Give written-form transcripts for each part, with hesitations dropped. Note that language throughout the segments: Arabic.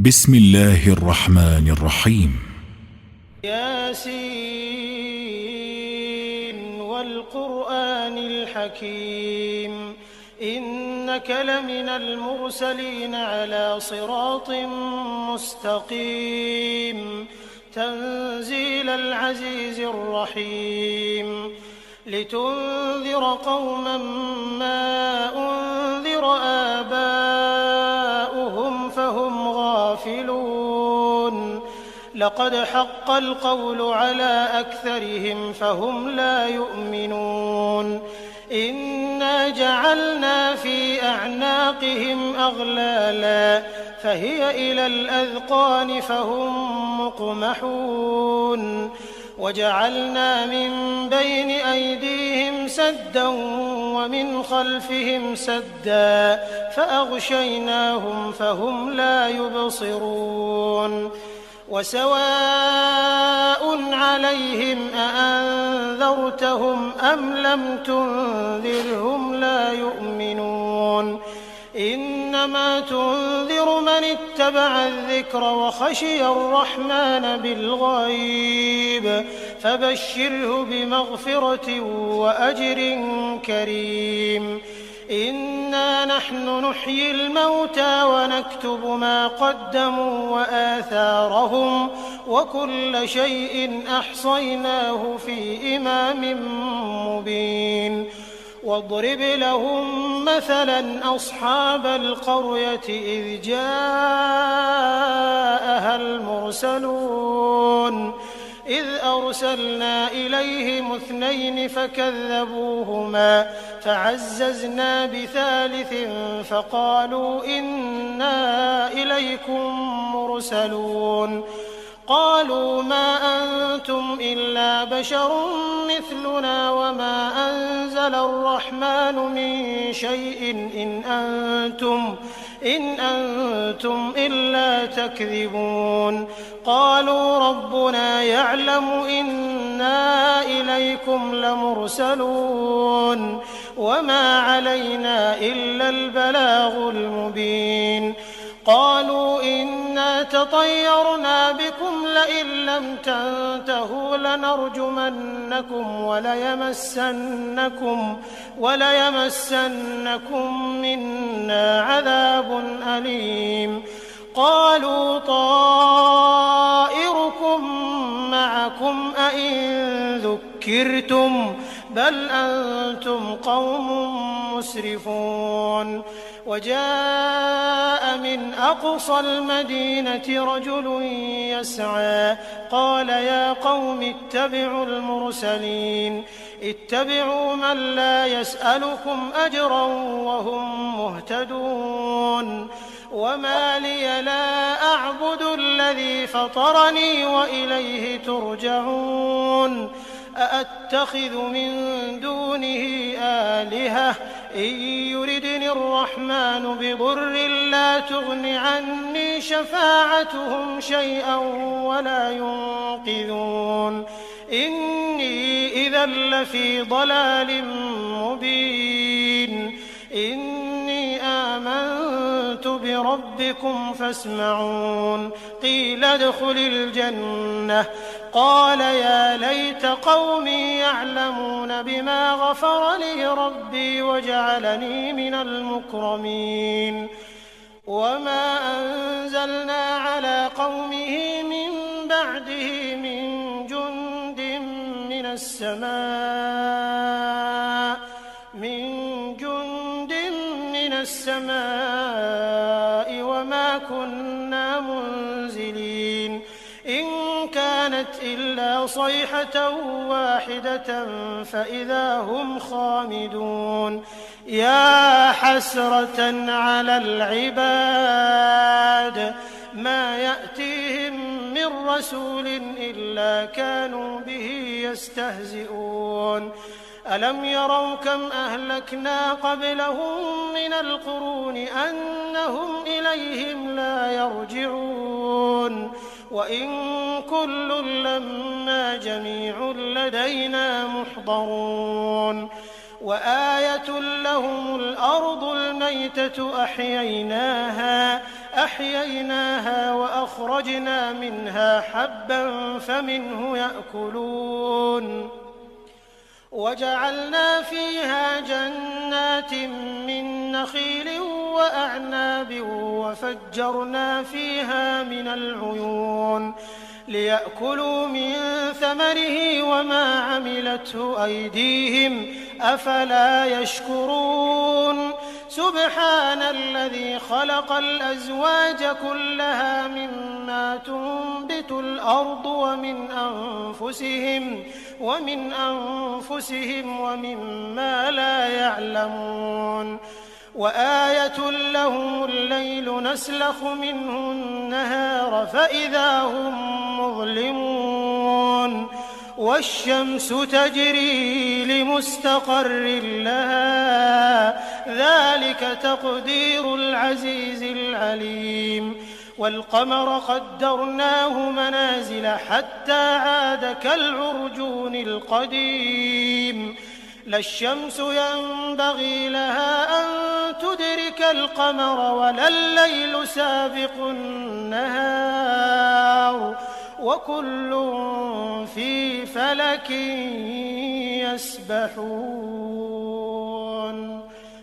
بسم الله الرحمن الرحيم. ياسين والقرآن الحكيم إنك لمن المرسلين على صراط مستقيم تنزيل العزيز الرحيم لتنذر قوما ما أنذر آباؤهم فهم غافلون لقد حق القول على أكثرهم فهم لا يؤمنون إنا جعلنا في أعناقهم أغلالا فهي إلى الأذقان فهم مقمحون وجعلنا من بين أيديهم سدا ومن خلفهم سدا فأغشيناهم فهم لا يبصرون وسواء عليهم أأنذرتهم أم لم تنذرهم لا يؤمنون إنما تنذر من اتبع الذكر وخشي الرحمن بالغيب فبشره بمغفرة وأجر كريم إنا نحن نحيي الموتى ونكتب ما قدموا وآثارهم وكل شيء أحصيناه في إمام مبين واضرب لهم مثلا أصحاب القرية إذ جاءها المرسلون إذ أرسلنا إليهم 2 فكذبوهما فعززنا بثالث فقالوا إنا إليكم مرسلون قالوا ما أنتم إلا بشر مثلنا وما أنزل الرحمن من شيء إن أنتم إلا تكذبون قالوا ربنا يعلم إنا إليكم لمرسلون وما علينا إلا البلاغ المبين قالوا إنا تطيرنا بكم لئن لم تنتهوا لنرجمنكم وليمسنكم منا عذاب أليم قالوا طائركم معكم أئن ذكرتم بل أنتم قوم مسرفون وجاء من أقصى المدينة رجل يسعى قال يا قوم اتبعوا المرسلين اتبعوا من لا يسألكم أجرا وهم مهتدون وما لي لا أعبد الذي فطرني وإليه ترجعون أأتخذ من دونه آلهة إن يردني الرحمن بضر لا تغن عني شفاعتهم شيئا ولا ينقذون إني إذا لفي ضلال مبين إني آمنت بربكم فاسمعون قيل ادخل الجنة قال يا ليت قومي يعلمون بما غفر لي ربي وجعلني من المكرمين وما أنزلنا على قومه من بعده من جند من السماء وما كنا منزلين إن كانت إلا صيحة واحدة فإذا هم خامدون يا حسرة على العباد ما يأتيهم من رسول إلا كانوا به يستهزئون ألم يروا كم أهلكنا قبلهم من القرون أنهم إليهم لا يرجعون وإن كل لما جميع لدينا محضرون وآية لهم الأرض الميتة أحييناها فأخرجنا منها حبا فمنه يأكلون وجعلنا فيها جنات من نخيل وأعناب وفجرنا فيها من العيون ليأكلوا من ثمره وما عملته أيديهم أفلا يشكرون سبحان الذي خلق الأزواج كلها مما تنبت الأرض ومن أنفسهم ومما لا يعلمون وآية لهم الليل نسلخ منه النهار فإذا هم مظلمون والشمس تجري لمستقر لها ذلك تقدير العزيز العليم والقمر قدرناه منازل حتى عاد كالعرجون القديم لا الشمس ينبغي لها أن تدرك القمر ولا الليل سابق النهار وكل في فلك يسبحون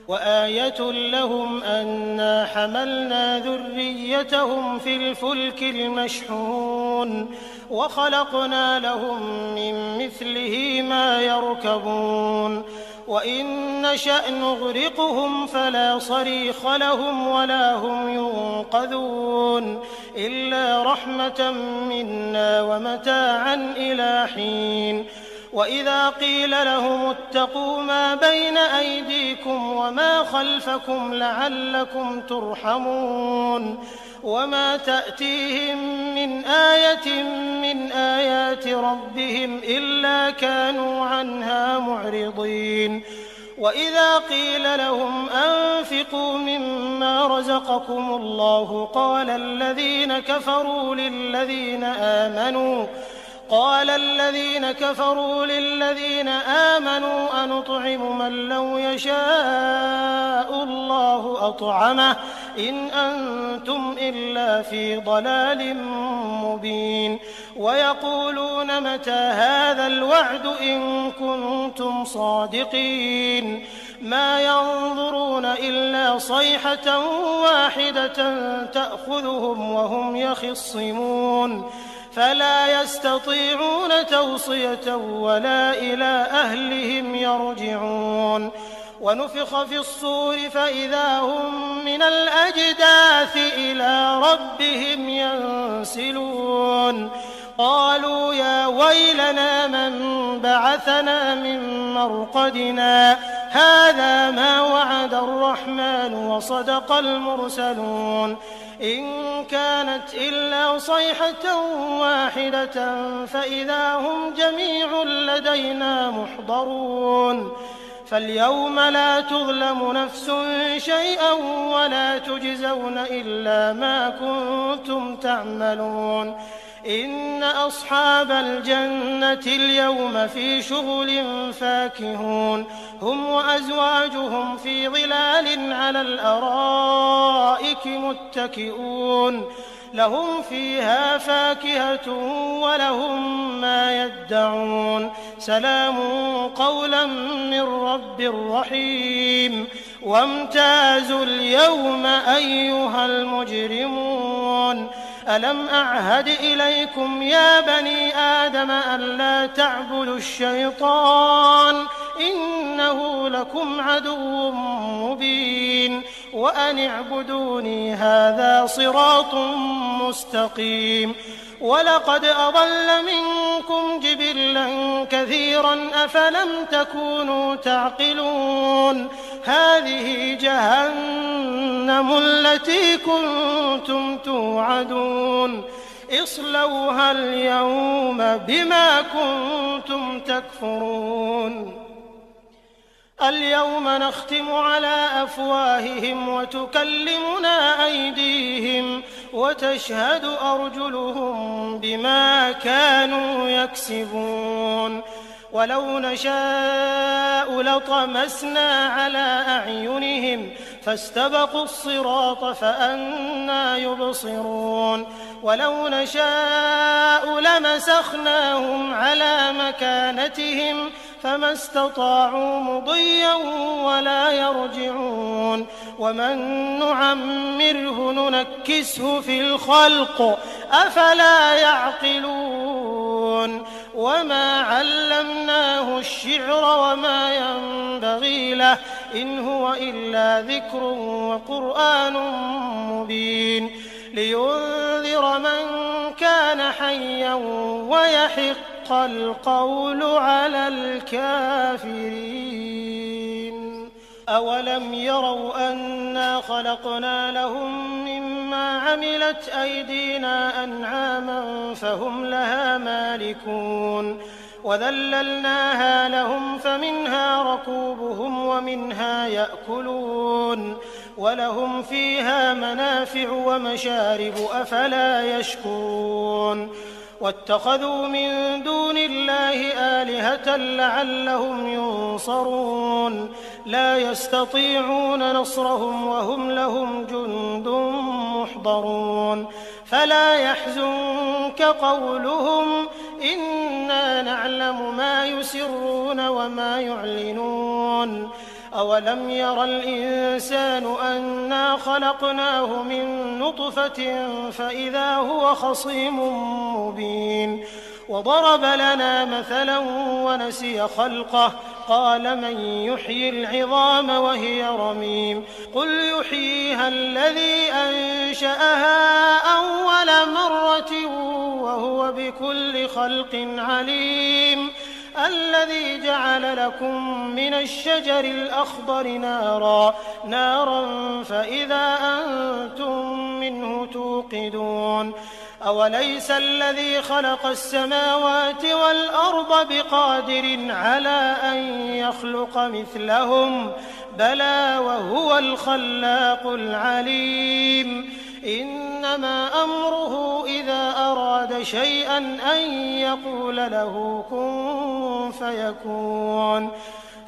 وآية لهم أنا حملنا ذريتهم في الفلك المشحون وخلقنا لهم من مثله ما يركبون وإن نشأ نغرقهم فلا صريخ لهم ولا هم ينقذون إلا رحمة منا ومتاعا إلى حين وإذا قيل لهم اتقوا ما بين أيديكم وما خلفكم لعلكم ترحمون وما تأتيهم من آية من آيات ربهم إلا كانوا عنها معرضين وإذا قيل لهم أنفقوا مما رزقكم الله قال الذين كفروا للذين آمنوا أنطعم من لو يشاء الله أطعمه إن أنتم إلا في ضلال مبين ويقولون متى هذا الوعد إن كنتم صادقين ما ينظرون إلا صيحة واحدة تأخذهم وهم يخصمون فلا يستطيعون توصية ولا إلى أهلهم يرجعون ونفخ في الصور فإذا هم من الأجداث إلى ربهم ينسلون قالوا يا ويلنا من بعثنا من مرقدنا هذا ما وعد الرحمن وصدق المرسلون إن كانت إلا صيحة واحدة فإذا هم جميع لدينا محضرون فاليوم لا تظلم نفس شيئا ولا تجزون إلا ما كنتم تعملون إن أصحاب الجنة اليوم في شغل فاكهون هم وأزواجهم في ظلال على الأرائك متكئون لهم فيها فاكهة ولهم ما يدعون سلام قولا من رب رحيم وامتازوا اليوم أيها المجرمون ألم أعهد إليكم يا بني آدم ألا تعبدوا الشيطان إنه لكم عدو مبين وأن اعبدوني هذا صراط مستقيم ولقد أضل منكم جبلا كثيرا أفلم تكونوا تعقلون هذه جهنم التي كنتم توعدون اصلوها اليوم بما كنتم تكفرون اليوم نختم على أفواههم وتكلمنا أيديهم وتشهد أرجلهم بما كانوا يكسبون ولو نشاء لطمسنا على أعينهم فاستبقوا الصراط فأنى يبصرون ولو نشاء لمسخناهم على مكانتهم فما استطاعوا مضيا ولا يرجعون ومن نعمره ننكسه في الخلق أفلا يعقلون وما علمناه الشعر وما ينبغي له إن هو إلا ذكر وقرآن مبين لينذر من كان حيا ويحق القول على الكافرين أولم يروا أنا خلقنا لهم مما عملت أيدينا أنعاما فهم لها مالكون وذللناها لهم فمنها ركوبهم ومنها يأكلون ولهم فيها منافع ومشارب أفلا يشكرون واتخذوا من دون الله آلهة لعلهم ينصرون لا يستطيعون نصرهم وهم لهم جند محضرون فلا يحزنك قولهم إنا نعلم ما يسرون وما يعلنون أولم ير الإنسان أنا خلقناه من نطفة فإذا هو خصيم مبين وضرب لنا مثلا ونسي خلقه قال من يحيي العظام وهي رميم قل يحييها الذي أنشأها أول مرة وهو بكل خلق عليم الذي جعل لكم من الشجر الأخضر نارا فإذا أنتم منه توقدون أوليس الذي خلق السماوات والأرض بقادر على أن يخلق مثلهم بلى وهو الخلاق العليم إنما أمره إذا أراد شيئا أن يقول له كن فيكون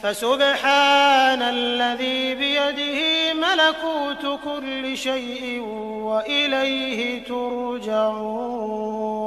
فسبحان الذي بيده ملكوت كل شيء وإليه ترجعون